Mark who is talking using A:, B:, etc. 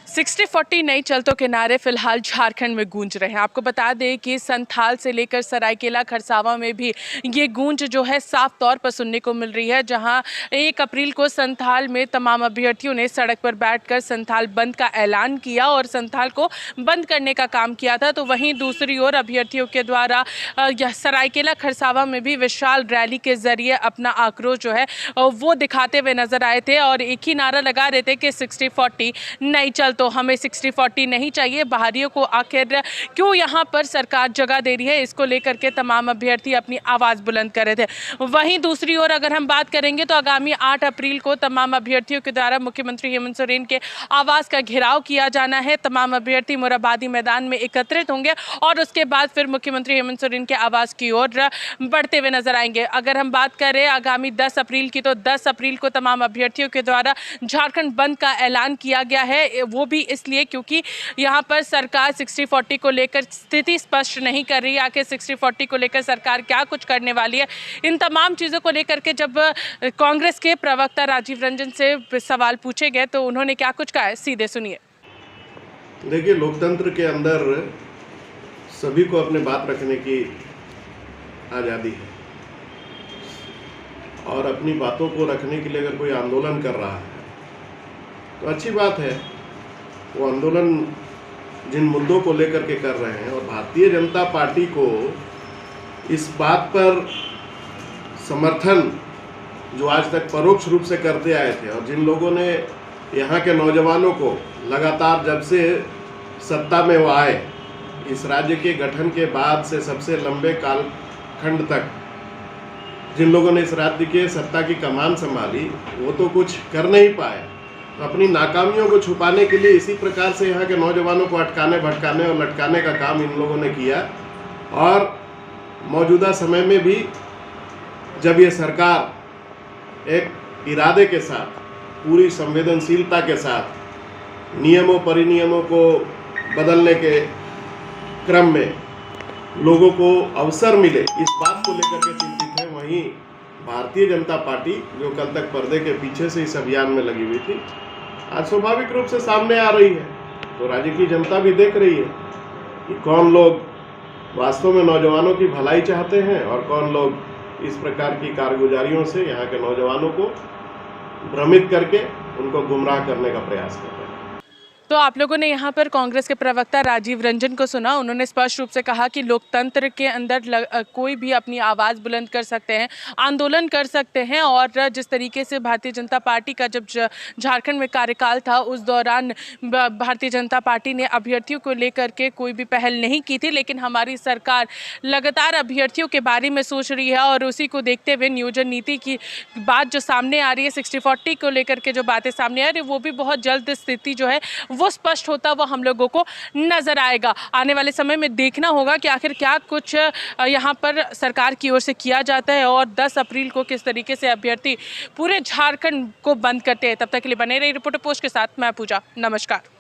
A: 60-40 नई चलतों के नारे फिलहाल झारखंड में गूंज रहे हैं। आपको बता दें कि संथाल से लेकर सरायकेला खरसावां में भी ये गूंज जो है साफ तौर पर सुनने को मिल रही है। जहां 1 अप्रैल को संथाल में तमाम अभ्यर्थियों ने सड़क पर बैठकर संथाल बंद का ऐलान किया और संथाल को बंद करने का काम किया था, तो वहीं दूसरी ओर अभ्यर्थियों के द्वारा सरायकेला खरसावां में भी विशाल रैली के जरिए अपना आक्रोश जो है वो दिखाते हुए नजर आए थे और एक ही नारा लगा रहे थे कि 60-40 नई चल तो हमें 60-40 नहीं चाहिए। बाहरियों को आखिर क्यों यहाँ पर सरकार जगह दे रही है, इसको लेकर के तमाम अभ्यर्थी अपनी आवाज़ बुलंद कर रहे थे। वहीं दूसरी ओर अगर हम बात करेंगे तो आगामी 8 अप्रैल को तमाम अभ्यर्थियों के द्वारा मुख्यमंत्री हेमंत सोरेन के आवास का घेराव किया जाना है। तमाम अभ्यर्थी मोरहाबादी मैदान में एकत्रित होंगे और उसके बाद फिर मुख्यमंत्री हेमंत सोरेन के आवास की ओर बढ़ते हुए नजर आएंगे। अगर हम बात करें आगामी 10 अप्रैल की, तो 10 अप्रैल को तमाम अभ्यर्थियों के द्वारा झारखंड बंद का ऐलान किया गया है। वो भी इसलिए क्योंकि यहाँ पर सरकार 60-40 को लेकर स्थिति स्पष्ट नहीं कर रही है। आखिर 60-40 को लेकर सरकार क्या कुछ करने वाली है, इन तमाम चीज़ों को लेकर के जब कांग्रेस के प्रवक्ता राजीव रंजन से सवाल पूछे गए तो उन्होंने क्या कुछ कहा है, सीधे सुनिए।
B: देखिए, लोकतंत्र के अंदर सभी को अपने बात रखने की आज़ादी है और अपनी बातों को रखने के लिए अगर कोई आंदोलन कर रहा है तो अच्छी बात है। वो आंदोलन जिन मुद्दों को लेकर के कर रहे हैं, और भारतीय जनता पार्टी को इस बात पर समर्थन जो आज तक परोक्ष रूप से करते आए थे और जिन लोगों ने यहाँ के नौजवानों को लगातार जब से सत्ता में वो आए, इस राज्य के गठन के बाद से सबसे लंबे कालखंड तक जिन लोगों ने इस राज्य के सत्ता की कमान संभाली, वो तो कुछ कर नहीं पाए। तो अपनी नाकामियों को छुपाने के लिए इसी प्रकार से यहाँ के नौजवानों को अटकाने, भटकाने और लटकाने का काम इन लोगों ने किया। और मौजूदा समय में भी जब ये सरकार एक इरादे के साथ, पूरी संवेदनशीलता के साथ नियमों परिनियमों को बदलने के क्रम में लोगों को अवसर मिले, इस बात को लेकर के चिंतित है, वहीं भारतीय जनता पार्टी जो कल तक पर्दे के पीछे से इस अभियान में लगी हुई थी, आज स्वाभाविक रूप से सामने आ रही है। तो राज्य की जनता भी देख रही है कि कौन लोग वास्तव में नौजवानों की भलाई चाहते हैं और कौन लोग इस प्रकार की कारगुजारियों से यहाँ के नौजवानों को भ्रमित करके उनको गुमराह करने का प्रयास कर रहे हैं।
A: तो आप लोगों ने यहाँ पर कांग्रेस के प्रवक्ता राजीव रंजन को सुना। उन्होंने स्पष्ट रूप से कहा कि लोकतंत्र के अंदर कोई भी अपनी आवाज़ बुलंद कर सकते हैं, आंदोलन कर सकते हैं। और जिस तरीके से भारतीय जनता पार्टी का जब झारखंड में कार्यकाल था, उस दौरान भारतीय जनता पार्टी ने अभ्यर्थियों को लेकर के कोई भी पहल नहीं की थी, लेकिन हमारी सरकार लगातार अभ्यर्थियों के बारे में सोच रही है और उसी को देखते हुए नियोजन नीति की बात जो सामने आ रही है, 60-40 को लेकर के जो बातें सामने आ रही है, वो भी बहुत जल्द स्थिति जो है वो स्पष्ट होता हुआ हम लोगों को नजर आएगा। आने वाले समय में देखना होगा कि आखिर क्या कुछ यहाँ पर सरकार की ओर से किया जाता है और 10 अप्रैल को किस तरीके से अभ्यर्थी पूरे झारखंड को बंद करते हैं। तब तक के लिए बने रही रिपोर्टर पोस्ट के साथ मैं पूजा। नमस्कार।